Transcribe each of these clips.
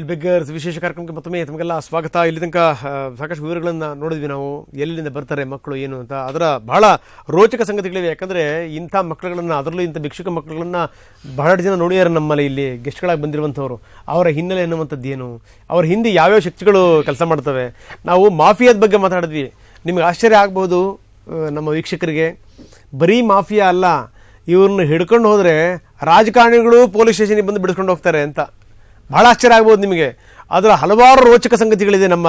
Beggars ವಿಶೇಷ ಕಾರ್ಯಕ್ರಮಕ್ಕೆ ಮತ್ತೊಮ್ಮೆ ತಮಗೆಲ್ಲ ಸ್ವಾಗತ. ಇಲ್ಲಿ ತನಕ ಸಾಕಷ್ಟು ವಿವರಗಳನ್ನು ನೋಡಿದ್ವಿ ನಾವು, ಎಲ್ಲಿಂದ ಬರ್ತಾರೆ ಮಕ್ಕಳು ಏನು ಅಂತ. ಅದರ ಬಹಳ ರೋಚಕ ಸಂಗತಿಗಳಿವೆ. ಯಾಕಂದರೆ ಇಂಥ ಮಕ್ಕಳುಗಳನ್ನು, ಅದರಲ್ಲೂ ಇಂಥ ಭಿಕ್ಷುಕ ಮಕ್ಕಳುಗಳನ್ನು ಬಹಳ ಜನ ನೋಡಿದ್ದಾರೆ ನಮ್ಮಲ್ಲಿ. ಇಲ್ಲಿ ಗೆಸ್ಟ್ಗಳಾಗಿ ಬಂದಿರುವಂಥವ್ರು, ಅವರ ಹಿನ್ನೆಲೆ ಎನ್ನುವಂಥದ್ದು ಏನು, ಅವ್ರ ಹಿಂದೆ ಯಾವ್ಯಾವ ಶಕ್ತಿಗಳು ಕೆಲಸ ಮಾಡ್ತವೆ. ನಾವು ಮಾಫಿಯಾದ ಬಗ್ಗೆ ಮಾತಾಡಿದ್ವಿ. ನಿಮಗೆ ಆಶ್ಚರ್ಯ ಆಗ್ಬೋದು ನಮ್ಮ ವೀಕ್ಷಕರಿಗೆ, ಬರೀ ಮಾಫಿಯಾ ಅಲ್ಲ, ಇವ್ರನ್ನ ಹಿಡ್ಕೊಂಡು ಹೋದರೆ ರಾಜಕಾರಣಿಗಳು ಪೊಲೀಸ್ ಸ್ಟೇಷನ್ಗೆ ಬಂದು ಬಿಡಿಸ್ಕೊಂಡು ಹೋಗ್ತಾರೆ ಅಂತ. ಬಹಳ ಆಶ್ಚರ್ಯ ಆಗ್ಬೋದು ನಿಮಗೆ. ಅದರ ಹಲವಾರು ರೋಚಕ ಸಂಗತಿಗಳಿದೆ ನಮ್ಮ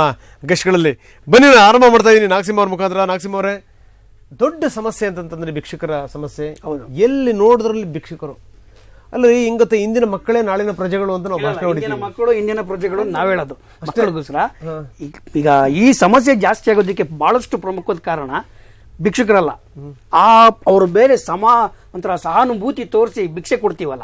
ಗೆಸ್ಟ್ಗಳಲ್ಲಿ. ಬನ್ನಿ, ನಾನು ಆರಂಭ ಮಾಡ್ತಾ ಇದ್ದೀನಿ ನಾಗಸಿಂಹ ಅವ್ರ ಮುಖಾಂತರ. ನಾಗಸಿಂಹ ಅವರೇ, ದೊಡ್ಡ ಸಮಸ್ಯೆ ಅಂತಂತಂದ್ರೆ ಭಿಕ್ಷುಕರ ಸಮಸ್ಯೆ. ಎಲ್ಲಿ ನೋಡಿದ್ರಲ್ಲಿ ಭಿಕ್ಷುಕರು ಅಲ್ಲ. ಹಿಂಗತ್ತೆ ಇಂದಿನ ಮಕ್ಕಳೇ ನಾಳಿನ ಪ್ರಜೆಗಳು ಅಂತ ನಾವು ಭಾಷಣ ಹೊಡಿತೀವಿ. ಮಕ್ಕಳು ಇಂದಿನ ಪ್ರಜೆಗಳು ನಾವ್ ಹೇಳೋದು ಮಕ್ಕಳಿಗೋಸ್ಕರ. ಈಗ ಈ ಸಮಸ್ಯೆ ಜಾಸ್ತಿ ಆಗೋದಕ್ಕೆ ಬಹಳಷ್ಟು ಪ್ರಮುಖವಾದ ಕಾರಣ ಭಿಕ್ಷುಕರಲ್ಲ, ಅವ್ರು ಬೇರೆ ಒಂಥರ ಸಹಾನುಭೂತಿ ತೋರಿಸಿ ಭಿಕ್ಷೆ ಕೊಡ್ತೀವಲ್ಲ,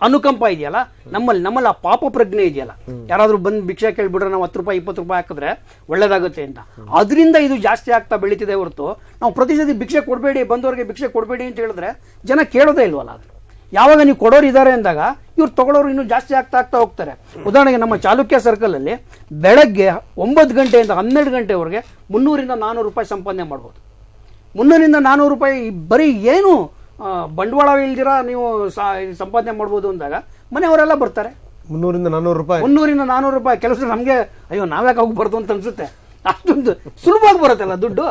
ಅನುಕಂಪ ಇದೆಯಲ್ಲ ನಮ್ಮಲ್ಲಿ ಆ ಪಾಪ ಪ್ರಜ್ಞೆ ಇದೆಯಲ್ಲ. ಯಾರಾದ್ರೂ ಬಂದು ಭಿಕ್ಷೆ ಕೇಳ್ಬಿಟ್ರೆ ನಾವು 10 ರೂಪಾಯಿ 20 ರೂಪಾಯಿ ಹಾಕಿದ್ರೆ ಒಳ್ಳೇದಾಗುತ್ತೆ ಅಂತ, ಅದರಿಂದ ಇದು ಜಾಸ್ತಿ ಆಗ್ತಾ ಬೆಳೀತಿದೆ ಹೊರತು ನಾವು ಪ್ರತಿ ಸತಿ ಭಿಕ್ಷೆ ಕೊಡಬೇಡಿ, ಬಂದವರಿಗೆ ಭಿಕ್ಷೆ ಕೊಡಬೇಡಿ ಅಂತ ಹೇಳಿದ್ರೆ ಜನ ಕೇಳೋದೇ ಇಲ್ವಲ್ಲ. ಅದು ಯಾವಾಗ ನೀವು ಕೊಡೋರು ಇದ್ದಾರೆ ಅಂದಾಗ ಇವ್ರು ತಗೊಳ್ಳೋರು ಇನ್ನೂ ಜಾಸ್ತಿ ಆಗ್ತಾ ಹೋಗ್ತಾರೆ. ಉದಾಹರಣೆಗೆ ನಮ್ಮ ಚಾಲುಕ್ಯ ಸರ್ಕಲ್ ಅಲ್ಲಿ ಬೆಳಗ್ಗೆ 9 ಗಂಟೆಯಿಂದ 12 ಗಂಟೆವರೆಗೆ 300 ರಿಂದ 400 ರೂಪಾಯಿ ಸಂಪಾದನೆ ಮಾಡ್ಬೋದು. 300 ರಿಂದ 400 ರೂಪಾಯಿ ಬರೀ ಏನು ಬಂಡವಾಳ ಇಲ್ದಿರ ನೀವು ಸಂಪಾದನೆ ಮಾಡ್ಬೋದು ಅಂದಾಗ ಮನೆಯವರೆಲ್ಲ ಬರ್ತಾರೆ. 300 ರಿಂದ 400 ರೂಪಾಯಿ, 300 ರಿಂದ 400 ರೂಪಾಯಿ. ಕೆಲಸ ನಮಗೆ ಅಯ್ಯೋ ನಾವ್ಯಾಕೆ ಹೋಗ್ಬಾರ್ದು ಅಂತ ಅನ್ಸುತ್ತೆ. ಅಷ್ಟೊಂದು ಸುಲಭವಾಗಿ ಬರುತ್ತಲ್ಲ ದುಡ್ಡು.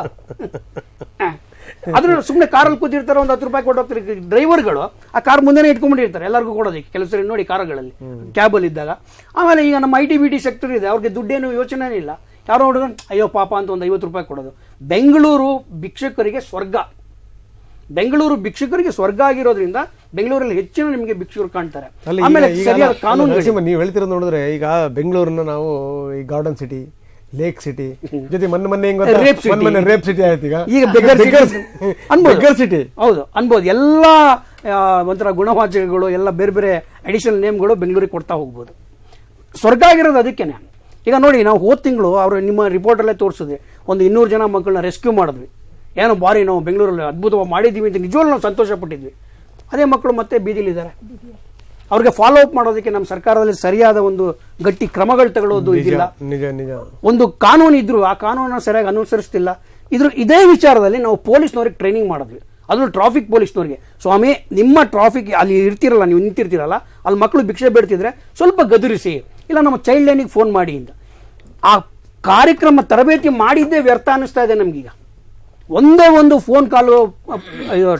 ಅದ್ರ ಸುಮ್ಮನೆ ಕಾರಲ್ಲಿ ಕೂತಿರ್ತಾರೆ, ಒಂದು 10 ರೂಪಾಯಿ ಕೊಟ್ಟು ಹೋಗ್ತಾರೆ. ಡ್ರೈವರ್ಗಳು ಆ ಕಾರ್ ಮುಂದೆನೇ ಇಟ್ಕೊಂಡ್ಬಿಟ್ಟಿರ್ತಾರೆ ಎಲ್ಲರಿಗೂ ಕೊಡೋದಕ್ಕೆ. ಕೆಲಸ ನೋಡಿ ಕಾರುಗಳಲ್ಲಿ, ಕ್ಯಾಬಲ್ಲಿ ಇದ್ದಾಗ. ಆಮೇಲೆ ಈಗ ನಮ್ಮ IT-BT ಸೆಕ್ಟರ್ ಇದೆ, ಅವ್ರಿಗೆ ದುಡ್ಡೇನು ಯೋಚನೆ ಇಲ್ಲ. ಯಾರೋ ಹುಡುಗ ಅಯ್ಯೋ ಪಾಪ ಅಂತ ಒಂದು 50 ರೂಪಾಯಿ ಕೊಡೋದು. ಬೆಂಗಳೂರು ಭಿಕ್ಷುಕರಿಗೆ ಸ್ವರ್ಗ. ಬೆಂಗಳೂರು ಭಿಕ್ಷುಕರಿಗೆ ಸ್ವರ್ಗ ಆಗಿರೋದ್ರಿಂದ ಬೆಂಗಳೂರಲ್ಲಿ ಹೆಚ್ಚಿನ ನಿಮಗೆ ಭಿಕ್ಷುಕರು ಕಾಣ್ತಾರೆ. ಆಮೇಲೆ ಸರಿಯಾದ ಕಾನೂನು ನೀವು ಹೇಳ್ತಿರೋದು ನೋಡಿದ್ರೆ, ಈಗ ಬೆಂಗಳೂರನ್ನ ನಾವು ಈ ಗಾರ್ಡನ್ ಸಿಟಿ, ಲೇಕ್ ಸಿಟಿ ಜೊತೆ ಮೊನ್ನೆ ರೇಪ್ ಸಿಟಿ ಆಯ್ತು. ಈಗ ಬೆಗ್ಗರ್ ಸಿಟಿ ಹೌದು ಅನ್ಬೋದು. ಎಲ್ಲ ಒಂಥರ ಗುಣವಾಚಕಗಳು, ಎಲ್ಲ ಬೇರೆ ಬೇರೆ ಅಡಿಷನಲ್ ನೇಮ್ಗಳು ಬೆಂಗಳೂರಿಗೆ ಕೊಡ್ತಾ ಹೋಗ್ಬೋದು. ಸ್ವರ್ಗ ಆಗಿರೋದು ಅದಕ್ಕೇನೆ. ಈಗ ನೋಡಿ, ನಾವು ಹೋದ ತಿಂಗಳು ಅವರು ನಿಮ್ಮ ರಿಪೋರ್ಟಲ್ಲೇ ತೋರಿಸಿದ್ವಿ, ಒಂದು 200 ಜನ ಮಕ್ಕಳನ್ನ ರೆಸ್ಕ್ಯೂ ಮಾಡಿದ್ವಿ. ಏನೋ ಬಾರಿ ನಾವು ಬೆಂಗಳೂರಲ್ಲಿ ಅದ್ಭುತವಾಗಿ ಮಾಡಿದ್ದೀವಿ ಅಂತ ನಿಜವಾಗ್ಲೂ ನಾವು ಸಂತೋಷ ಪಟ್ಟಿದ್ವಿ. ಅದೇ ಮಕ್ಕಳು ಮತ್ತೆ ಬೀದಿಲಿದ್ದಾರೆ. ಅವ್ರಿಗೆ ಫಾಲೋ ಅಪ್ ಮಾಡೋದಕ್ಕೆ ನಮ್ಮ ಸರ್ಕಾರದಲ್ಲಿ ಸರಿಯಾದ ಒಂದು ಗಟ್ಟಿ ಕ್ರಮಗಳು ತಗೊಳ್ಳೋದು ಇದಿಲ್ಲ. ಒಂದು ಕಾನೂನು ಇದ್ರು ಆ ಕಾನೂನನ್ನು ಸರಿಯಾಗಿ ಅನುಸರಿಸ್ತಿಲ್ಲ. ಇದೇ ವಿಚಾರದಲ್ಲಿ ನಾವು ಪೊಲೀಸ್ನವ್ರಿಗೆ ಟ್ರೈನಿಂಗ್ ಮಾಡಿದ್ವಿ. ಅದು ಟ್ರಾಫಿಕ್ ಪೊಲೀಸ್ನವ್ರಿಗೆ, ಸ್ವಾಮಿ ನಿಮ್ಮ ಟ್ರಾಫಿಕ್ ಅಲ್ಲಿ ಇರ್ತಿರಲ್ಲ, ನೀವು ನಿಂತಿರ್ತಿರಲ್ಲ, ಅಲ್ಲಿ ಮಕ್ಕಳು ಭಿಕ್ಷೆ ಬೇಡ್ತಿದ್ರೆ ಸ್ವಲ್ಪ ಗದರಿಸಿ, ಇಲ್ಲ ನಮ್ಮ ಚೈಲ್ಡ್ ಲೈನಿಗೆ ಫೋನ್ ಮಾಡಿ ಅಂತ. ಆ ಕಾರ್ಯಕ್ರಮ ತರಬೇತಿ ಮಾಡಿದ್ದೇ ವ್ಯರ್ಥ ಅನ್ನಿಸ್ತಾ ಇದೆ ನಮ್ಗೀಗ. ಒಂದೇ ಒಂದು ಫೋನ್ ಕಾಲು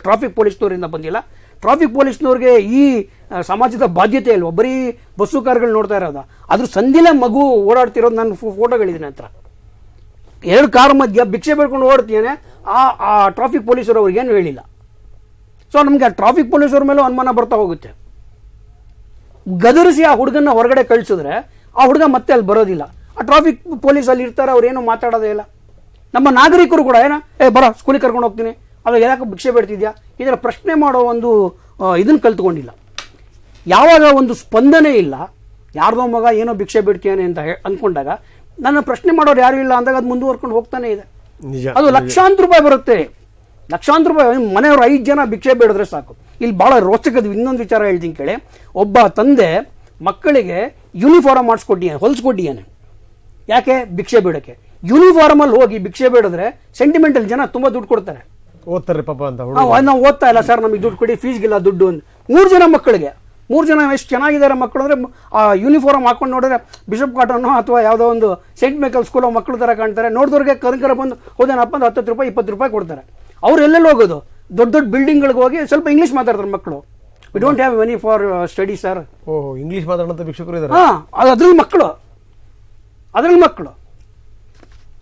ಟ್ರಾಫಿಕ್ ಪೊಲೀಸ್ನವರಿಂದ ಬಂದಿಲ್ಲ. ಟ್ರಾಫಿಕ್ ಪೊಲೀಸ್ನವ್ರಿಗೆ ಈ ಸಮಾಜದ ಬಾಧ್ಯತೆ ಇಲ್ವ? ಬರೀ ಬಸ್ಸು ಕಾರುಗಳು ನೋಡ್ತಾ ಇರೋದು. ಅದ್ರ ಸಂದಿಲೆ ಮಗು ಓಡಾಡ್ತಿರೋದು ನನ್ನ ಫೋಟೋಗಳಿದ್ದೀನಿ ಹತ್ರ. 2 ಕಾರ್ ಮಧ್ಯ ಭಿಕ್ಷೆ ಬೇಡ್ಕೊಂಡು ಓಡ್ತೀಯಾನೆ. ಆ ಟ್ರಾಫಿಕ್ ಪೊಲೀಸರು ಅವ್ರಿಗೇನು ಹೇಳಿಲ್ಲ. ಸೊ ನಮ್ಗೆ ಆ ಟ್ರಾಫಿಕ್ ಪೊಲೀಸರ ಮೇಲೂ ಅನುಮಾನ ಬರ್ತಾ ಹೋಗುತ್ತೆ. ಗದರಿಸಿ ಆ ಹುಡುಗನ್ನ ಹೊರಗಡೆ ಕಳಿಸಿದ್ರೆ ಆ ಹುಡುಗ ಮತ್ತೆ ಅಲ್ಲಿ ಬರೋದಿಲ್ಲ. ಆ ಟ್ರಾಫಿಕ್ ಪೊಲೀಸ್ ಅಲ್ಲಿ ಇರ್ತಾರೆ, ಅವ್ರೇನು ಮಾತಾಡೋದೇ ಇಲ್ಲ. ನಮ್ಮ ನಾಗರಿಕರು ಕೂಡ ಬರೋ ಸ್ಕೂಲಿಗೆ ಕರ್ಕೊಂಡು ಹೋಗ್ತೀನಿ, ಅವಾಗ ಯಾಕೆ ಭಿಕ್ಷೆ ಬೇಡ್ತಿದ್ಯಾ, ಇದರ ಪ್ರಶ್ನೆ ಮಾಡೋ ಒಂದು ಇದನ್ನ ಕಲ್ತ್ಕೊಂಡಿಲ್ಲ. ಯಾವಾಗ ಒಂದು ಸ್ಪಂದನೆ ಇಲ್ಲ, ಯಾರ್ದೋ ಮಗ ಏನೋ ಭಿಕ್ಷೆ ಬಿಡ್ತೀಯಾನೆ ಅಂತ ಅಂದ್ಕೊಂಡಾಗ ನನ್ನ ಪ್ರಶ್ನೆ ಮಾಡೋರು ಯಾರು ಇಲ್ಲ ಅಂದಾಗ ಅದು ಮುಂದುವರ್ಕೊಂಡು ಹೋಗ್ತಾನೆ ಇದೆ. ಅದು ಲಕ್ಷಾಂತರ ರೂಪಾಯಿ ಬರುತ್ತೆ. ಲಕ್ಷಾಂತರ ರೂಪಾಯಿ ಮನೆಯವರು 5 ಜನ ಭಿಕ್ಷೆ ಬೇಡಿದ್ರೆ ಸಾಕು. ಇಲ್ಲಿ ಬಹಳ ರೋಚಕದ ಇನ್ನೊಂದು ವಿಚಾರ ಹೇಳ್ತೀನಿ ಕೇಳಿ. ಒಬ್ಬ ತಂದೆ ಮಕ್ಕಳಿಗೆ ಯೂನಿಫಾರ್ಮ್ ಹೊಲಿಸ್ಕೊಟ್ಟಿಯಾನೆ. ಯಾಕೆ? ಭಿಕ್ಷೆ ಬೇಡಕ್ಕೆ. ಯೂನಿಫಾರ್ಮ್ ಅಲ್ಲಿ ಹೋಗಿ ಭಿಕ್ಷೆ ಬೇಡಿದ್ರೆ ಸೆಂಟಿಮೆಂಟಲ್ ಜನ ತುಂಬಾ ದುಡ್ಡು ಕೊಡ್ತಾರೆ. ಓದ್ತಾರೆ ಪಾಪ ಅಂತ. ನಾವು ಓದ್ತಾ ಇಲ್ಲ ಸರ್, ನಮಗೆ ದುಡ್ಡು ಕೊಡಿ, ಫೀಸ್ಗಿಲ್ಲ ದುಡ್ಡು ಅಂತ. 3 ಜನ ಮಕ್ಕಳಿಗೆ, 3 ಜನ ಎಷ್ಟು ಚೆನ್ನಾಗಿದ್ದಾರೆ ಮಕ್ಕಳು ಅಂದ್ರೆ, ಆ ಯೂನಿಫಾರ್ಮ್ ಹಾಕೊಂಡು ನೋಡಿದ್ರೆ ಬಿಷಪ್ ಕಾಟನ್ ಅಥವಾ ಯಾವುದೋ ಒಂದು ಸೆಂಟ್ ಮೈಕಲ್ ಸ್ಕೂಲ್ ಮಕ್ಕಳು ತರ ಕಾಣ್ತಾರೆ. ನೋಡಿದವ್ರಿಗೆ ಕರ್ಕರ ಬಂದು ಹೋದೇನಪ್ಪ ಅಂದ್ರೆ 10 ರೂಪಾಯಿ 20 ರೂಪಾಯಿ ಕೊಡ್ತಾರೆ. ಅವ್ರು ಎಲ್ಲೆಲ್ಲಿ ಹೋಗೋದು? ದೊಡ್ಡ ದೊಡ್ಡ ಬಿಲ್ಡಿಂಗ್ಗಳಿಗೆ ಹೋಗಿ ಸ್ವಲ್ಪ ಇಂಗ್ಲೀಷ್ ಮಾತಾಡ್ತಾರೆ ಮಕ್ಕಳು. We don't have money for study sir. English ಮಾತಾಡೋಂಥ ಭಿಕ್ಷುಕರು ಇದ್ದಾರೆ. ಅದ್ರಲ್ಲಿ ಮಕ್ಕಳು.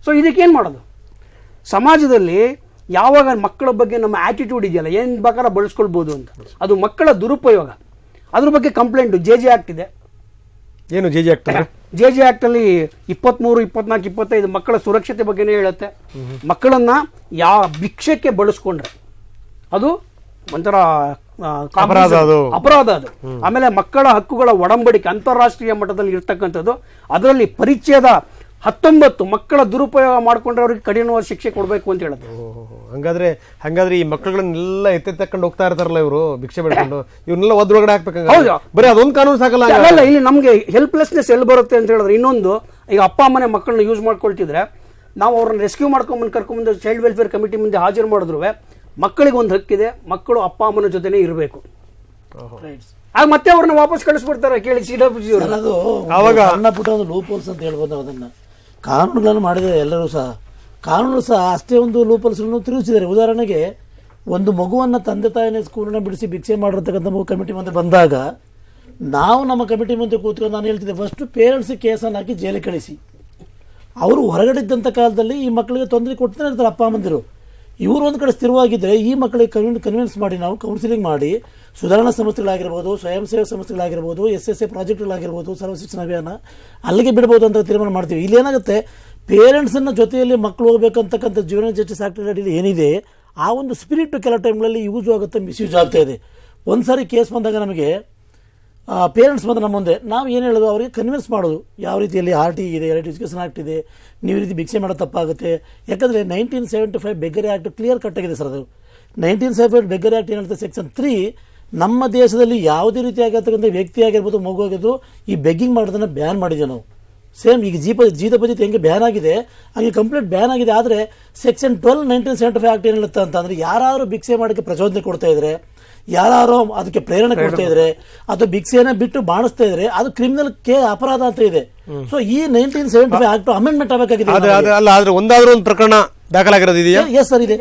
ಸೊ ಇದಕ್ಕೇನು ಮಾಡೋದು? ಸಮಾಜದಲ್ಲಿ ಯಾವಾಗ ಮಕ್ಕಳ ಬಗ್ಗೆ ನಮ್ಮ ಆಟಿಟ್ಯೂಡ್ ಇದೆಯಲ್ಲ, ಏನು ಬೇಕಾದ್ರೆ ಬಳಸ್ಕೊಳ್ಬೋದು ಅಂತ, ಅದು ಮಕ್ಕಳ ದುರುಪಯೋಗ. ಅದ್ರ ಬಗ್ಗೆ ಕಂಪ್ಲೇಂಟ್ JJ ಆಕ್ಟ್ ಇದೆ. ಏನು JJ ಆಕ್ಟ್? JJ ಆಕ್ಟ್ ಅಲ್ಲಿ 23, 24, 25 ಮಕ್ಕಳ ಸುರಕ್ಷತೆ ಬಗ್ಗೆನೇ ಹೇಳುತ್ತೆ. ಮಕ್ಕಳನ್ನ ಭಿಕ್ಷಕ್ಕೆ ಬಳಸ್ಕೊಂಡ್ರೆ ಅದು ಒಂಥರ ಅಪರಾಧ ಅದು. ಆಮೇಲೆ ಮಕ್ಕಳ ಹಕ್ಕುಗಳ ಒಡಂಬಡಿಕೆ ಅಂತಾರಾಷ್ಟ್ರೀಯ ಮಟ್ಟದಲ್ಲಿ ಇರ್ತಕ್ಕಂಥದ್ದು, ಅದರಲ್ಲಿ ಪರಿಚಯದ 19 ಮಕ್ಕಳ ದುರುಪಯೋಗ ಮಾಡ್ಕೊಂಡ್ರೆ ಅವ್ರಿಗೆ ಕಠಿಣವಾದ ಶಿಕ್ಷೆ ಕೊಡಬೇಕು ಅಂತ ಹೇಳುತ್ತೆ. ಹಂಗಾದ್ರೆ ಈ ಮಕ್ಕಳುಗಳನ್ನೆಲ್ಲ ಎತ್ತೆತ್ತಕೊಂಡು ಹೋಗ್ತಾ ಇರ್ತಾರಲ್ಲ ಇವರು ಭಿಕ್ಷೆ ಬೇಡ್ಕೊಂಡು, ಇವ್ರನ್ನೆಲ್ಲ ಒಳಗಡೆ ಹಾಕ್ಬೇಕಂಗ. ಬರೀ ಅದೊಂದು ಕಾನೂನು ಸಾಕಲ್ಲ. ಅಲ್ಲ, ಇಲ್ಲಿ ನಮ್ಗೆ ಹೆಲ್ಪ್ಲೆಸ್ನೆಸ್ ಎಲ್ಲಿ ಬರುತ್ತೆ ಅಂತ ಹೇಳಿದ್ರೆ, ಇನ್ನೊಂದು, ಈಗ ಅಪ್ಪ ಅಮ್ಮನೆ ಮಕ್ಕಳನ್ನ ಯೂಸ್ ಮಾಡ್ಕೊಳ್ತಿದ್ರೆ ನಾವು ಅವ್ರನ್ನ ರೆಸ್ಕ್ಯೂ ಕರ್ಕೊಂಡ್ಬಂದು ಚೈಲ್ಡ್ ವೆಲ್ಫೇರ್ ಕಮಿಟಿ ಮುಂದೆ ಹಾಜರು ಮಾಡಿದ್ರು ಮಕ್ಕಳಿಗೆ ಒಂದು ಹಕ್ಕಿದೆ, ಮಕ್ಕಳು ಅಪ್ಪ ಅಮ್ಮನ ಜೊತೆನೇ ಇರಬೇಕು. ಆಗ ಮತ್ತೆ ಅವ್ರನ್ನ ವಾಪಸ್ ಕಳಿಸ್ಬಿಡ್ತಾರೆ. ಕೇಳಿ CWG ಅವರು. ಅದು ಅವಾಗ ಸಣ್ಣ ಪುಟ್ಟ ಒಂದು ಲೂಪೋಲ್ಸ್ ಅಂತ ಹೇಳ್ಬೋದು. ಅದನ್ನ ಕಾನೂನುಗಳನ್ನು ಮಾಡಿದರೆ ಎಲ್ಲರೂ ಸಹ ಕಾನೂನು ಸಹ ಅಷ್ಟೇ ಒಂದು ಲೂಪೋಲ್ಸ್ಗಳನ್ನು ತಿರುಗಿಸಿದ್ದಾರೆ. ಉದಾಹರಣೆಗೆ, ಒಂದು ಮಗುವನ್ನು ತಂದೆ ತಾಯಿನೇ ಸ್ಕೂಲನ್ನ ಬಿಡಿಸಿ ಭಿಕ್ಷೆ ಮಾಡಿರ್ತಕ್ಕಂಥ ಮಗು ಕಮಿಟಿ ಮುಂದೆ ಬಂದಾಗ ನಾವು ನಮ್ಮ ಕಮಿಟಿ ಮುಂದೆ ಕೂತ್ಕೊಂಡು ನಾನು ಹೇಳ್ತಿದ್ದೆ, ಫಸ್ಟ್ ಪೇರೆಂಟ್ಸ್ ಕೇಸನ್ನು ಹಾಕಿ ಜೈಲಿಗೆ ಕಳಿಸಿ. ಅವರು ಹೊರಗಡೆ ಇದ್ದಂಥ ಕಾಲದಲ್ಲಿ ಈ ಮಕ್ಕಳಿಗೆ ತೊಂದರೆ ಕೊಡ್ತಾನೆ ಇರ್ತಾರೆ ಅಪ್ಪ ಅಮ್ಮಂದಿರು. ಇವರು ಒಂದು ಕಡೆ ಸ್ಥಿರವಾಗಿದ್ದರೆ ಈ ಮಕ್ಕಳಿಗೆ ಕನ್ವಿನ್ಸ್ ಮಾಡಿ ನಾವು ಕೌನ್ಸಿಲಿಂಗ್ ಮಾಡಿ ಸುಧಾರಣಾ ಸಂಸ್ಥೆಗಳಾಗಿರ್ಬೋದು, ಸ್ವಯಂ ಸೇವಾ ಸಂಸ್ಥೆಗಳಾಗಿರ್ಬೋದು, SSA ಪ್ರಾಜೆಕ್ಟ್ಗಳಾಗಿರ್ಬೋದು, ಸರ್ವ ಶಿಕ್ಷಣ ಅಭಿಯಾನ ಅಲ್ಲಿಗೆ ಬಿಡ್ಬೋದು ಅಂತ ತೀರ್ಮಾನ ಮಾಡ್ತೀವಿ. ಇಲ್ಲಿ ಏನಾಗುತ್ತೆ, ಪೇರೆಂಟ್ಸನ್ನು ಜೊತೆಯಲ್ಲಿ ಮಕ್ಕಳು ಹೋಗ್ಬೇಕಂತಕ್ಕಂಥ ಜೀವನ ಜಸ್ಟಿಸ್ ಆಕ್ಟ್ ಅಡಿಯಲ್ಲಿ ಏನಿದೆ ಆ ಒಂದು ಸ್ಪಿರಿಟ್ ಕೆಲವು ಟೈಮ್ಗಳಲ್ಲಿ ಯೂಸ್ ಆಗುತ್ತೆ, ಮಿಸ್ಯೂಸ್ ಆಗ್ತಾ ಇದೆ. ಒಂದು ಸಾರಿ ಕೇಸ್ ಬಂದಾಗ ನಮಗೆ ಪೇರೆಂಟ್ಸ್ ಬಂದು ನಮ್ಮ ಮುಂದೆ ನಾವು ಏನು ಹೇಳೋದು, ಅವರಿಗೆ ಕನ್ವಿನ್ಸ್ ಮಾಡೋದು ಯಾವ ರೀತಿಯಲ್ಲಿ RT ಇದೆ, ರೈಟ್ ಎಜುಕೇಷನ್ ಆಕ್ಟ್ ಇದೆ, ನೀವು ಈ ರೀತಿ ಭಿಕ್ಷೆ ಮಾಡೋದು ತಪ್ಪಾಗುತ್ತೆ. ಯಾಕಂದರೆ 1975 ಬೆಗ್ಗರಿ ಆ್ಯಕ್ಟ್ ಕ್ಲಿಯರ್ ಕಟ್ ಆಗಿದೆ ಸರ್. ಅದು 1975 ಬೆಗ್ಗರಿ ಆ್ಯಕ್ಟ್ ಏನು ಹೇಳ್ತಾರೆ, ಸೆಕ್ಷನ್ 3 ನಮ್ಮ ದೇಶದಲ್ಲಿ ಯಾವುದೇ ರೀತಿ ಆಗಿರ್ತಕ್ಕಂಥ ವ್ಯಕ್ತಿ ಆಗಿರ್ಬೋದು, ಮಗು ಆಗಿದ್ದು ಈ ಬೆಗ್ಗಿಂಗ್ ಮಾಡೋದನ್ನು ಬ್ಯಾನ್ ಮಾಡಿದ್ದೇವೆ ನಾವು. ಸೇಮ್ ಈಗ ಜೀತಪಜಿತ್ ಹೆಂಗೆ ಬ್ಯಾನ್ ಆಗಿದೆ ಹಂಗೆ ಕಂಪ್ಲೀಟ್ ಬ್ಯಾನ್ ಆಗಿದೆ. ಆದರೆ ಸೆಕ್ಷನ್ 12 1975 ಆ್ಯಕ್ಟ್ ಏನು ಹೇಳುತ್ತೆ ಅಂತಂದರೆ, ಯಾರು ಭಿಕ್ಷೆ ಮಾಡೋಕ್ಕೆ ಪ್ರಚೋದನೆ ಕೊಡ್ತಾ ಇದ್ರೆ, ಯಾರು ಅದಕ್ಕೆ ಪ್ರೇರಣೆ ಕೊಡ್ತಾ ಇದ್ರೆ, ಅದು ಭಿಕ್ಷೆನ ಬಿಟ್ಟು ಬಾಣಿಸ್ತಾ ಇದ್ರೆ ಅದು ಕ್ರಿಮಿನಲ್ ಅಪರಾಧ ಅಂತ ಇದೆ. ಸೊ ಈ 1975 ಆಕ್ಟ್ ಅಮೆಂಡ್ಮೆಂಟ್ ಆಗಬೇಕಾಗಿದೆ. ಒಂದಾದ್ರೂ ಒಂದು ಪ್ರಕರಣ ದಾಖಲಾಗಿರೋದು ಇದೆಯಾ? ಎಸ್ ಸರ್, ಇದೆ.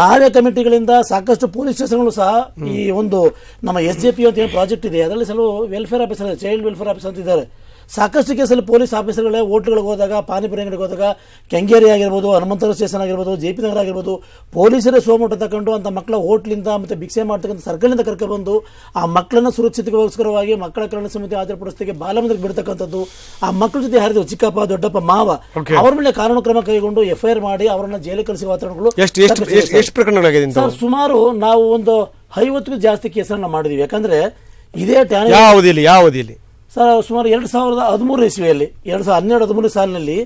ನಾವೇ ಕಮಿಟಿಗಳಿಂದ ಸಾಕಷ್ಟು ಪೊಲೀಸ್ ಸ್ಟೇಷನ್ಗಳು ಸಹ ಈ ಒಂದು ನಮ್ಮ SJP ಅಂತ ಏನು ಪ್ರಾಜೆಕ್ಟ್ ಇದೆ ಅದರಲ್ಲಿ ಕೆಲವು welfare officer, child welfare officer ಅಂತ ಇದ್ದಾರೆ. ಸಾಕಷ್ಟು ಕೇಸಲ್ಲಿ ಪೊಲೀಸ್ ಆಫೀಸರ್ಗಳೇ ಹೋಟ್ಲ್ಗಳಿಗೆ ಹೋದಾಗ, ಪಾನಿಪುರಿ ಅಂಗಡಿಗೆ ಹೋದಾಗ, ಕೆಂಗೇರಿ ಆಗಿರ್ಬೋದು, ಹನುಮಂತಪುರ ಸ್ಟೇಷನ್ ಆಗಿರ್ಬೋದು, JP ನಗರ ಆಗಿರ್ಬೋದು, ಪೊಲೀಸರೇ ಸೋಮೋಟ ತಗೊಂಡು ಅಂತ ಮಕ್ಕಳ ಹೋಟ್ಲಿಂದ ಮತ್ತು ಭಿಕ್ಷೆ ಮಾಡ್ತಕ್ಕಂಥ ಸರ್ಕಲ್ನಿಂದ ಕರ್ಕೊಂಡ್ಬಂದು ಆ ಮಕ್ಕಳನ್ನ ಸುರಕ್ಷಿತಗೋಸ್ಕರವಾಗಿ ಮಕ್ಕಳ ಕಲ್ಯಾಣ ಸಮಿತಿ ಹಾಜರುಪಡಿಸಲಿಕ್ಕೆ ಬಾಲಮಂದಿರಕ್ಕೆ ಬಿಡ್ತಕ್ಕಂಥದ್ದು, ಆ ಮಕ್ಕಳ ಜೊತೆ ಯಾರಿದ್ರು ಚಿಕ್ಕಪ್ಪ ದೊಡ್ಡಪ್ಪ ಮಾವ ಅವ್ರ ಮೇಲೆ ಕಾನೂನು ಕ್ರಮ ಕೈಗೊಂಡು FIR ಮಾಡಿ ಅವರನ್ನ ಜೈಲಿಗೆ ಕಳಿಸುವ ವಾತಾವರಣಗಳು ಸರ್ ಸುಮಾರು ನಾವು ಒಂದು 50ಕ್ಕೂ ಜಾಸ್ತಿ ಕೇಸನ್ನು ಮಾಡಿದೀವಿ. ಯಾಕಂದ್ರೆ ಇದೇ ಯಾವಧಿಯಲ್ಲಿ ಸರ್ ಸುಮಾರು 2013 ಇಸ್ವಿಯಲ್ಲಿ 2012-13 ಸಾಲಿನಲ್ಲಿ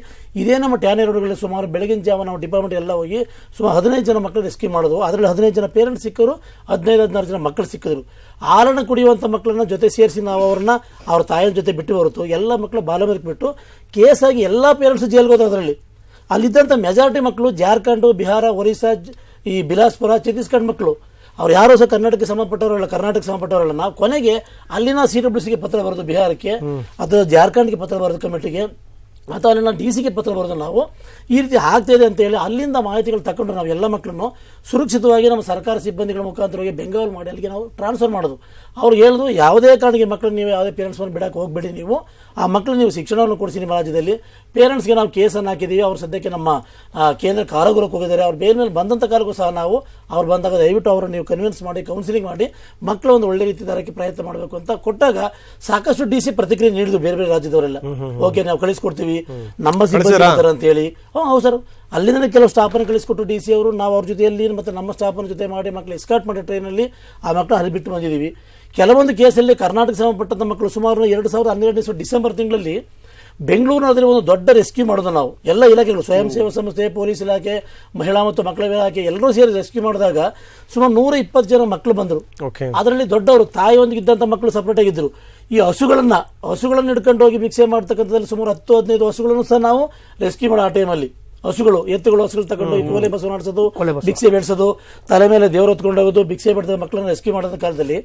ಇದೇ ನಮ್ಮ ಟ್ಯಾನೆ ರೋಡ್ಗಳಲ್ಲಿ ಸುಮಾರು ಬೆಳಗಿನ ಜಾವ ನಾವು ಡಿಪಾರ್ಟ್ಮೆಂಟ್ ಎಲ್ಲ ಹೋಗಿ ಸುಮಾರು 15 ಜನ ಮಕ್ಕಳು ರೆಸ್ಕ್ಯೂ ಮಾಡೋದು. ಅದರಲ್ಲಿ 15 ಜನ ಪೇರೆಂಟ್ಸ್ ಸಿಕ್ಕರು, 15-16 ಜನ ಮಕ್ಕಳು ಸಿಕ್ಕಿದ್ರು. ಹಾಲನ್ನು ಕುಡಿಯುವಂಥ ಮಕ್ಕಳನ್ನ ಜೊತೆ ಸೇರಿಸಿ ನಾವು ಅವ್ರ ತಾಯಿಯ ಜೊತೆ ಬಿಟ್ಟು ಹೊರತು ಎಲ್ಲ ಮಕ್ಕಳು ಬಾಲಮಂದಿರಕ್ಕೆ ಬಿಟ್ಟು ಕೇಸಾಗಿ ಎಲ್ಲ ಪೇರೆಂಟ್ಸ್ ಜೈಲ್ಗೆ ಹೋದ. ಅದರಲ್ಲಿ ಅಲ್ಲಿದ್ದಂಥ ಮೆಜಾರಿಟಿ ಮಕ್ಕಳು ಜಾರ್ಖಂಡ್, ಬಿಹಾರ, ಒರಿಸ್ಸಾ, ಈ ಬಿಲಾಸ್ಪುರ, ಛತ್ತೀಸ್ಗಢ ಮಕ್ಕಳು. ಅವ್ರು ಯಾರೋ ಸಹ ಕರ್ನಾಟಕಕ್ಕೆ ಸಂಬಂಧಪಟ್ಟವರಲ್ಲ, ಕರ್ನಾಟಕಕ್ಕೆ ಸಂಬಂಧಪಟ್ಟವರಲ್ಲ. ನಾವು ಕೊನೆಗೆ ಅಲ್ಲಿನ CWCಗೆ ಪತ್ರ ಬರೋದು ಬಿಹಾರಕ್ಕೆ, ಅಥವಾ ಜಾರ್ಖಂಡ್ಗೆ ಪತ್ರ ಬರೋದು ಕಮಿಟಿಗೆ, ಅಥವಾ ಅಲ್ಲಿನ DC ಪತ್ರ ಬರೋದು. ನಾವು ಈ ರೀತಿ ಆಗ್ತಾ ಇದೆ ಅಂತ ಹೇಳಿ ಅಲ್ಲಿಂದ ಮಾಹಿತಿಗಳು ತಗೊಂಡು ನಾವು ಎಲ್ಲ ಮಕ್ಕಳನ್ನು ಸುರಕ್ಷಿತವಾಗಿ ನಮ್ಮ ಸರ್ಕಾರ ಸಿಬ್ಬಂದಿಗಳ ಮುಖಾಂತರವಾಗಿ ಬೆಂಗಾವಲು ಮಾಡಿ ಅಲ್ಲಿಗೆ ನಾವು ಟ್ರಾನ್ಸ್ಫರ್ ಮಾಡೋದು. ಅವ್ರು ಹೇಳೋದು, ಯಾವುದೇ ಕಾರಣಕ್ಕೆ ಮಕ್ಕಳನ್ನ ನೀವು ಯಾವುದೇ ಪೇರೆಂಟ್ಸ್ವನ್ನು ಬಿಡಕ್ಕೆ ಹೋಗಬೇಡಿ, ನೀವು ಆ ಮಕ್ಕಳು ನೀವು ಶಿಕ್ಷಣವನ್ನು ಕೊಡಿಸಿ ನಿಮ್ಮ ರಾಜ್ಯದಲ್ಲಿ. ಪೇರೆಂಟ್ಸ್ಗೆ ನಾವು ಕೇಸನ್ನು ಹಾಕಿದ್ದೀವಿ. ಅವ್ರು ಸದ್ಯಕ್ಕೆ ನಮ್ಮ ಕೇಂದ್ರ ಕಾರಾಗೃಹಕ್ಕೆ ಹೋಗಿದ್ದಾರೆ. ಅವ್ರ ಬೇರೆ ಮೇಲೆ ಬಂದಂಥ ಕಾಲಕ್ಕೂ ಸಹ ನಾವು ಅವ್ರು ಬಂದಾಗ ದಯವಿಟ್ಟು ಅವರನ್ನು ನೀವು ಕನ್ವಿನ್ಸ್ ಮಾಡಿ ಕೌನ್ಸಿಲಿಂಗ್ ಮಾಡಿ ಮಕ್ಕಳು ಒಂದು ಒಳ್ಳೆ ರೀತಿ ದಾರಕ್ಕೆ ಪ್ರಯತ್ನ ಮಾಡಬೇಕು ಅಂತ ಕೊಟ್ಟಾಗ ಸಾಕಷ್ಟು DC ಪ್ರತಿಕ್ರಿಯೆ ನೀಡಿದ್ರು ಬೇರೆ ಬೇರೆ ರಾಜ್ಯದವರೆಲ್ಲ. ಓಕೆ, ನಾವು ಕಳಿಸ್ಕೊಡ್ತೀವಿ ನಮ್ಮ ಸಿಬ್ಬಂದಿ ಅಂತ ಹೇಳಿ. ಹೌದು ಸರ್, ಅಲ್ಲಿಂದ ಕೆಲವು ಸ್ಟಾಫನ್ನು ಕಳಿಸ್ಕೊಟ್ಟು DC ಅವರು ನಾವು ಅವ್ರ ಜೊತೆಯಲ್ಲಿ ಮತ್ತೆ ನಮ್ಮ ಸ್ಟಾಫನ ಜೊತೆ ಮಾಡಿ ಮಕ್ಕಳು ಎಸ್ಕಾರ್ಟ್ ಮಾಡಿ ಟ್ರೈನಲ್ಲಿ ಆ ಮಕ್ಕಳು ಅಲ್ಲಿ ಬಿಟ್ಟು ಬಂದಿದ್ದೀವಿ. ಕೆಲವೊಂದು ಕೇಸಲ್ಲಿ ಕರ್ನಾಟಕ ಸಂಬಂಧಪಟ್ಟಂಥ ಮಕ್ಕಳು ಸುಮಾರು 2012 ಡಿಸೆಂಬರ್ ತಿಂಗಳಲ್ಲಿ ಬೆಂಗಳೂರಿನಲ್ಲಿ ಒಂದು ದೊಡ್ಡ ರೆಸ್ಕ್ಯೂ ಮಾಡೋದು. ನಾವು ಎಲ್ಲ ಇಲಾಖೆಗಳು, ಸ್ವಯಂ ಸೇವಾ ಸಂಸ್ಥೆ, ಪೊಲೀಸ್ ಇಲಾಖೆ, ಮಹಿಳಾ ಮತ್ತು ಮಕ್ಕಳ ಇಲಾಖೆ ಎಲ್ಲರೂ ಸೇರಿ ರೆಸ್ಕ್ಯೂ ಮಾಡಿದಾಗ ಸುಮಾರು 120 ಜನ ಮಕ್ಕಳು ಬಂದರು. ಅದರಲ್ಲಿ ದೊಡ್ಡವರು ತಾಯಿಯೊಂದಿಗೆ ಇದ್ದಂಥ ಮಕ್ಕಳು ಸಪರೇಟ್ ಆಗಿದ್ದರು. ಈ ಹಸುಗಳನ್ನು ಹಿಡ್ಕೊಂಡು ಹೋಗಿ ಭಿಕ್ಷೆ ಮಾಡ್ತಕ್ಕಂಥದ್ದಲ್ಲಿ ಸುಮಾರು 10-15 ಹಸುಗಳನ್ನು ಸಹ ನಾವು ರೆಸ್ಕ್ಯೂ ಮಾಡೋ ಆ ಟೈಮಲ್ಲಿ. ಹಸುಗಳು ತಗೊಂಡು ಕೋಲೆ ಬಸ್ ಮಾಡಿಸೋದು, ಭಿಕ್ಷೆ ಬೇಡಿಸೋದು, ತಲೆ ಮೇಲೆ ದೇವರು ಹೊತ್ಕೊಂಡು ಹೋಗೋದು, ಭಿಕ್ಷೆ ಬೇಡಿದ ಮಕ್ಕಳನ್ನ ರೆಸ್ಕ್ಯೂ ಮಾಡೋದ ಕಾಲದಲ್ಲಿ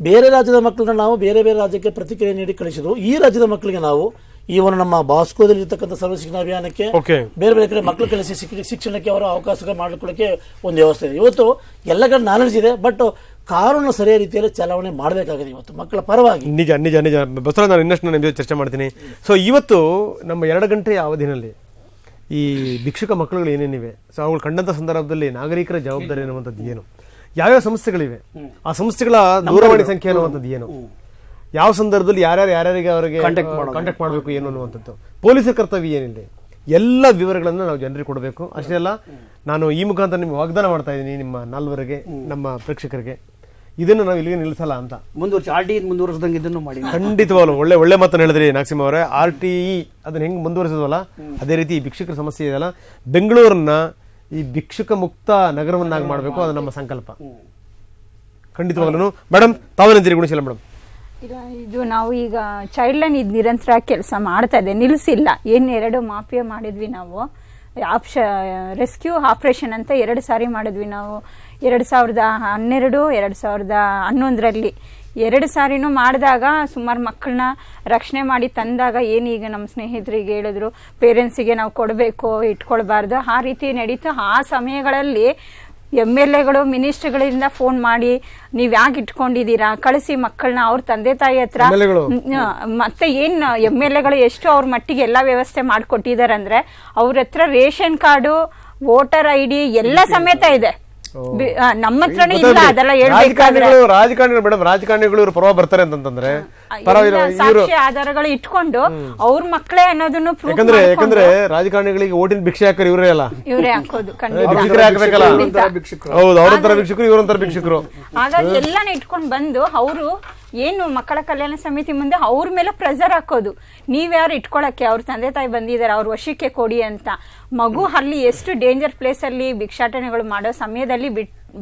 ಬೇರೆ ರಾಜ್ಯದ ಮಕ್ಕಳನ್ನ ನಾವು ಬೇರೆ ಬೇರೆ ರಾಜ್ಯಕ್ಕೆ ಪ್ರತಿಕ್ರಿಯೆ ನೀಡಿ ಕಳಿಸಿದ್ರು. ಈ ರಾಜ್ಯದ ಮಕ್ಕಳಿಗೆ ನಾವು ಈವನ್ ನಮ್ಮ ಬಾಸ್ಕೋದಲ್ಲಿ ಇರ್ತಕ್ಕಂಥ ಸರ್ವ ಶಿಕ್ಷಣ ಅಭಿಯಾನಕ್ಕೆ ಬೇರೆ ಬೇರೆ ಕಡೆ ಮಕ್ಕಳು ಕಳಿಸಿ ಶಿಕ್ಷಣಕ್ಕೆ ಅವರ ಅವಕಾಶ ಮಾಡಿಕೊಳ್ಳಕ್ಕೆ ಒಂದು ವ್ಯವಸ್ಥೆ ಇದೆ. ಇವತ್ತು ಎಲ್ಲ ಕಡೆ ನಾಲೆಡ್ಜ್ ಇದೆ, ಬಟ್ ಕಾನೂನು ಸರಿಯಾದ ರೀತಿಯಲ್ಲಿ ಚಲಾವಣೆ ಮಾಡಬೇಕಾಗಿದೆ ಇವತ್ತು ಮಕ್ಕಳ ಪರವಾಗಿ. ನಿಜ ಬಸವರಾಜ್, ನಾನು ಇನ್ನಷ್ಟು ನಿಮ್ಮ ಜೊತೆ ಚರ್ಚೆ ಮಾಡ್ತೀನಿ. ಸೊ ಇವತ್ತು ನಮ್ಮ 2 ಗಂಟೆಯ ಅವಧಿನಲ್ಲಿ ಈ ಭಿಕ್ಷುಕ ಮಕ್ಕಳುಗಳು ಏನೇನಿವೆ, ಸೊ ಅವುಗಳು ಕಂಡಂಥ ಸಂದರ್ಭದಲ್ಲಿ ನಾಗರಿಕರ ಜವಾಬ್ದಾರಿ ಅನ್ನುವಂಥದ್ದು ಏನು, ಯಾವ್ಯಾವ ಸಂಸ್ಥೆಗಳಿವೆ, ಆ ಸಂಸ್ಥೆಗಳ ದೂರವಾಣಿ ಸಂಖ್ಯೆ ಅನ್ನುವಂಥದ್ದು ಏನು, ಯಾವ ಸಂದರ್ಭದಲ್ಲಿ ಯಾರ್ಯಾರಿಗೆ ಅವರಿಗೆ ಕಾಂಟ್ಯಾಕ್ಟ್ ಮಾಡಬೇಕು ಏನು ಅನ್ನುವಂಥದ್ದು, ಪೊಲೀಸರ ಕರ್ತವ್ಯ ಏನಿದೆ, ಎಲ್ಲ ವಿವರಗಳನ್ನು ನಾವು ಜನರಿಗೆ ಕೊಡಬೇಕು. ಅಷ್ಟೇ ಅಲ್ಲ, ನಾನು ಈ ಮುಖಾಂತರ ನಿಮ್ಗೆ ವಾಗ್ದಾನ ಮಾಡ್ತಾ ಇದ್ದೀನಿ, ನಿಮ್ಮ 4 ನಮ್ಮ ಪ್ರೇಕ್ಷಕರಿಗೆ ಇದನ್ನು ನಾವು ಇಲ್ಲಿಗೆ ನಿಲ್ಲಿಸಲ್ಲ ಅಂತ. ಮುಂದುವರ್ಸಿ RTE ಮುಂದುವರಿಸ್ದಂಗೆ ಇದನ್ನು ಮಾಡಿ. ಖಂಡಿತವಾಗ್ಲು ಒಳ್ಳೆ ಮಾತನ್ನು ಹೇಳಿದ್ರಿ ನಾಗಸಿಂಹ ಅವರೇ. RTE ಅದನ್ನ ಹೆಂಗ್ ಮುಂದುವರಿಸೋದಲ್ಲ ಅದೇ ರೀತಿ ಈ ಭಿಕ್ಷುಕರ ಸಮಸ್ಯೆ ಇದೆಯಲ್ಲ, ಬೆಂಗಳೂರನ್ನ ಈ ಭಿಕ್ಷುಕ ಮುಕ್ತ ನಗರವನ್ನಾಗಿ ಮಾಡಬೇಕು, ಅದು ನಮ್ಮ ಸಂಕಲ್ಪ. ಖಂಡಿತವಾಗ್ಲೂ. ಮೇಡಮ್ ತಾವೇನಂತೀರಿ ಗುಣಶೀಲ ಮೇಡಮ್? ಇಲ್ಲ, ಇದು ನಾವು ಈಗ ಚೈಲ್ಡ್ ಲೈನ್ ಇದು ನಿರಂತರ ಕೆಲಸ ಮಾಡ್ತಾ ಇದೆ, ನಿಲ್ಲಿಸಿಲ್ಲ. ಏನು 2 ಮಾಫಿಯಾ ಮಾಡಿದ್ವಿ ನಾವು, ರೆಸ್ಕ್ಯೂ ಆಪರೇಷನ್ ಅಂತ 2 ಸಾರಿ ಮಾಡಿದ್ವಿ ನಾವು. 2012, 2011ರಲ್ಲಿ 2 ಸಾರಿನೂ ಮಾಡಿದಾಗ ಸುಮಾರು ಮಕ್ಕಳನ್ನ ರಕ್ಷಣೆ ಮಾಡಿ ತಂದಾಗ ಏನೀಗ ನಮ್ಮ ಸ್ನೇಹಿತರಿಗೆ ಹೇಳಿದ್ರು, ಪೇರೆಂಟ್ಸಿಗೆ ನಾವು ಕೊಡಬೇಕು, ಇಟ್ಕೊಳ್ಬಾರ್ದು, ಆ ರೀತಿ ನಡೀತು. ಆ ಸಮಯಗಳಲ್ಲಿ MLAಗಳು ಮಿನಿಸ್ಟರ್ಗಳಿಂದ ಫೋನ್ ಮಾಡಿ ನೀವ್ ಯಾಕೆ ಇಟ್ಕೊಂಡಿದ್ದೀರಾ, ಕಳಿಸಿ ಮಕ್ಕಳನ್ನ ಅವ್ರ ತಂದೆ ತಾಯಿ ಹತ್ರ. ಮತ್ತೆ ಏನ್ MLAಗಳು ಎಷ್ಟು ಅವ್ರ ಮಟ್ಟಿಗೆ ಎಲ್ಲಾ ವ್ಯವಸ್ಥೆ ಮಾಡ್ಕೊಟ್ಟಿದಾರೆ ಅಂದ್ರೆ ಅವ್ರ ಹತ್ರ ರೇಷನ್ ಕಾರ್ಡು, ವೋಟರ್ ID ಎಲ್ಲ ಸಮೇತ ಇದೆ. ನಮ್ಮ ಹತ್ರನೇ ಇಲ್ಲ. ಅದೆಲ್ಲ ಹೇಳ್ಬೇಕಾದ್ರೆ ರಾಜಕಾರಣಿಗಳು ಮೇಡಮ್, ರಾಜಕಾರಣಿಗಳು ಇವ್ರು ಪರವಾಗಿ ಬರ್ತಾರೆ ಅಂತಂದ್ರೆ ಸಾಕ್ಷಿ ಆಧಾರಗಳು ಇಟ್ಕೊಂಡು ಅವ್ರ ಮಕ್ಕಳೇ ಅನ್ನೋದನ್ನು ಯಾಕಂದ್ರೆ ರಾಜಕಾರಣಿಗಳಿಗೆ ಓಟಿನ ಭಿಕ್ಷೆ ಹಾಕರು ಇವರೇ ಅಲ್ಲ, ಇವರೇ ಹಾಕೋದು. ಹಾಕ್ಬೇಕಲ್ಲ. ಹೌದು, ಅವ್ರಂತರ ಭಿಕ್ಷುಕರು, ಇವರಂತರ ಭಿಕ್ಷುಕರು. ಹಾಗಾಗಿ ಎಲ್ಲಾನ ಇಟ್ಕೊಂಡ್ ಬಂದು ಅವರು ಏನು ಮಕ್ಕಳ ಕಲ್ಯಾಣ ಸಮಿತಿ ಮುಂದೆ ಅವ್ರ ಮೇಲೆ ಪ್ರೆಷರ್ ಹಾಕೋದು, ನೀವ್ಯಾರು ಇಟ್ಕೊಳಕ್ಕೆ, ಅವ್ರ ತಂದೆ ತಾಯಿ ಬಂದಿದ್ದಾರೆ, ಅವ್ರ ವಶಕ್ಕೆ ಕೊಡಿ ಅಂತ. ಮಗು ಅಲ್ಲಿ ಎಷ್ಟು ಡೇಂಜರ್ ಪ್ಲೇಸ್ ಅಲ್ಲಿ ಭಿಕ್ಷಾಟನೆಗಳು ಮಾಡೋ ಸಮಯದಲ್ಲಿ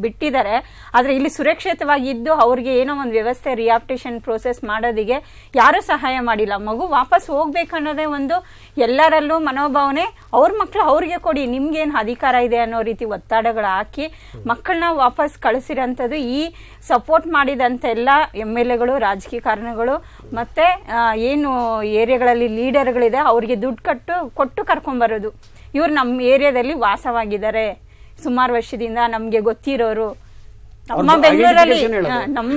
ಬಿಟ್ಟಿದ್ದಾರೆ. ಆದ್ರೆ ಇಲ್ಲಿ ಸುರಕ್ಷಿತವಾಗಿ ಇದ್ದು ಅವ್ರಿಗೆ ಏನೋ ಒಂದು ವ್ಯವಸ್ಥೆ ರಿಹಾಬಿಲಿಟೇಷನ್ ಪ್ರೋಸೆಸ್ ಮಾಡೋದಿಗೆ ಯಾರು ಸಹಾಯ ಮಾಡಿಲ್ಲ. ಮಗು ವಾಪಸ್ ಹೋಗ್ಬೇಕನ್ನೋದೇ ಒಂದು ಎಲ್ಲರಲ್ಲೂ ಮನೋಭಾವನೆ. ಅವ್ರ ಮಕ್ಳು ಅವ್ರಿಗೆ ಕೊಡಿ, ನಿಮ್ಗೇನು ಅಧಿಕಾರ ಇದೆ ಅನ್ನೋ ರೀತಿ ಒತ್ತಡಗಳು ಹಾಕಿ ಮಕ್ಕಳನ್ನ ವಾಪಸ್ ಕಳಿಸಿರೋಂಥದ್ದು. ಈ ಸಪೋರ್ಟ್ ಮಾಡಿದಂತ ಎಲ್ಲ MLAಗಳು, ರಾಜಕೀಯ ಕಾರಣಗಳು ಮತ್ತೆ ಏನು ಏರಿಯಾಗಳಲ್ಲಿ ಲೀಡರ್ಗಳಿದೆ ಅವ್ರಿಗೆ ದುಡ್ಡು ಕೊಟ್ಟು ಕರ್ಕೊಂಡ್ಬರೋದು. ಇವ್ರು ನಮ್ಮ ಏರಿಯಾದಲ್ಲಿ ವಾಸವಾಗಿದ್ದಾರೆ ಸುಮಾರು ವರ್ಷದಿಂದ, ನಮ್ಗೆ ಗೊತ್ತಿರೋರು. ನಮ್ಮ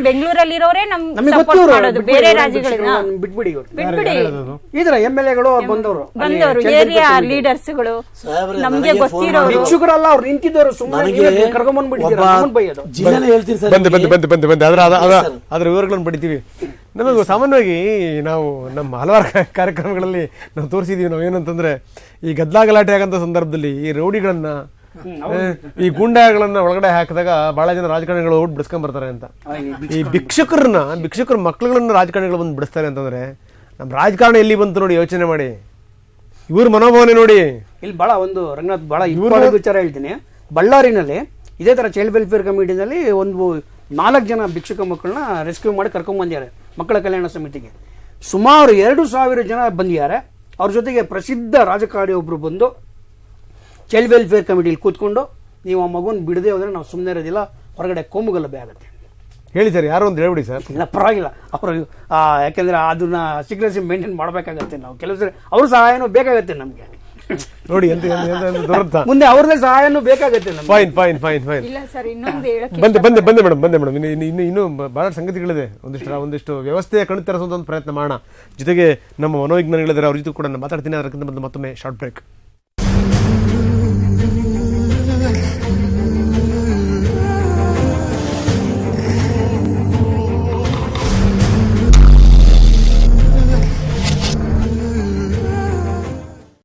ಬೆಂಗಳೂರಲ್ಲಿರೋರೇ ನಮ್ಗೆ ಸಪೋರ್ಟ್ ಮಾಡೋದು. ಬೇರೆ ರಾಜ್ಯಗಳಿಂದ ಬಿಟ್ಬಿಡಿ. ಇದ್ರ MLAಗಳು ಬಂದವರು, ಏರಿಯಾ ಲೀಡರ್ಸ್ಗಳು, ನಮ್ಗೆ ಗೊತ್ತಿರೋರು. ಭಿಕ್ಷುಕರಲ್ಲ ಅವ್ರು ನಿಂತಿದ್ದವರು, ಸುಮ್ಮನೆ ಅದ್ರ ವಿವರಗಳನ್ನು ಪಡಿತೀವಿ. ನಮಗೆ ಸಾಮಾನ್ಯವಾಗಿ ನಾವು ನಮ್ಮ ಹಲವಾರು ಕಾರ್ಯಕ್ರಮಗಳಲ್ಲಿ ನಾವು ತೋರಿಸಿದೀವಿ. ನಾವು ಏನಂತಂದ್ರೆ ಈ ಗದ್ದಲಾಗಲಾಟೆ ಆಗಂತ ಸಂದರ್ಭದಲ್ಲಿ ಈ ರೌಡಿಗಳನ್ನ, ಈ ಗೂಂಡಾಗಳನ್ನ ಒಳಗಡೆ ಹಾಕಿದಾಗ ಬಹಳ ಜನ ರಾಜಕಾರಣಿಗಳು ಹೋಗಿ ಬಿಡಿಸ್ಕೊಂಡ್ ಬರ್ತಾರೆ ಅಂತ. ಈ ಭಿಕ್ಷುಕರ ಮಕ್ಕಳುಗಳನ್ನ ರಾಜಕಾರಣಿಗಳು ಬಂದು ಬಿಡಿಸ್ತಾರೆ ಅಂತಂದ್ರೆ ನಮ್ಮ ರಾಜಕಾರಣ ಎಲ್ಲಿ ಬಂತು ನೋಡಿ, ಯೋಚನೆ ಮಾಡಿ. ಇವ್ರ ಮನೋಭಾವನೆ ನೋಡಿ. ಇಲ್ಲಿ ಬಹಳ ಒಂದು ರಂಗನಾಥ್ ಬಹಳ ಇಂಪಾರ್ಟೆಂಟ್ ವಿಚಾರ ಹೇಳ್ತೀನಿ. ಬಳ್ಳಾರಿನಲ್ಲಿ ಇದೇ ತರ ಚೈಲ್ಡ್ ವೆಲ್ಫೇರ್ ಕಮಿಟಿನಲ್ಲಿ ಒಂದು 4 ಜನ ಭಿಕ್ಷುಕ ಮಕ್ಕಳನ್ನ ರೆಸ್ಕ್ಯೂ ಮಾಡಿ ಕರ್ಕೊಂಡ್ ಬಂದಿದ್ದಾರೆ ಮಕ್ಕಳ ಕಲ್ಯಾಣ ಸಮಿತಿಗೆ. ಸುಮಾರು 2,000 ಜನ ಬಂದಿದ್ದಾರೆ. ಅವ್ರ ಜೊತೆಗೆ ಪ್ರಸಿದ್ಧ ರಾಜಕಾರಣಿ ಒಬ್ರು ಬಂದು ಚೈಲ್ಡ್ ವೆಲ್ಫೇರ್ ಕಮಿಟಿಲಿ ಕೂತ್ಕೊಂಡು, ನೀವು ಆ ಮಗುನ ಬಿಡದೆ ಹೋದ್ರೆ ನಾವು ಸುಮ್ಮನೆ ಇರೋದಿಲ್ಲ, ಹೊರಗಡೆ ಕೋಮುಗಲಭೆ ಆಗುತ್ತೆ ಹೇಳಿ ಸರ್. ಯಾರು ಅಂತ ಹೇಳ್ಬಿಡಿ ಸರ್. ಇಲ್ಲ ಪರವಾಗಿಲ್ಲ, ಅವರು ಯಾಕೆಂದ್ರೆ ಅದನ್ನ ಸೀಕ್ರೆಸಿ ಮೇಂಟೈನ್ ಮಾಡಬೇಕಾಗತ್ತೆ. ನಾವು ಕೆಲವು ಸರಿ ಅವ್ರ ಸಹಾಯನೂ ಬೇಕಾಗತ್ತೆ ನಮ್ಗೆ ನೋಡಿ. ಮುಂದೆ ಅವ್ರದೇ ಸಹಾಯನೂ ಬೇಕಾಗತ್ತೆ. Fine fine fine fine. ಬಂದೆ ಮೇಡಮ್. ಇನ್ನು ಬಹಳ ಸಂಗತಿಗಳಿದೆ. ಒಂದಿಷ್ಟು ವ್ಯವಸ್ಥೆಯ ಕಣ್ಣು ತರಿಸುವಂತ ಒಂದು ಪ್ರಯತ್ನ ಮಾಡೋಣ. ಜೊತೆಗೆ ನಮ್ಮ ಮನೋವಿಜ್ಞಾನಿಗಳಿದ್ದಾರೆ, ಅವ್ರ ಜೊತೆ ಕೂಡ ಮಾತಾಡ್ತೀನಿ. ಅದಕ್ಕಿಂತ ಮತ್ತೊಮ್ಮೆ ಶಾರ್ಟ್ ಬ್ರೇಕ್.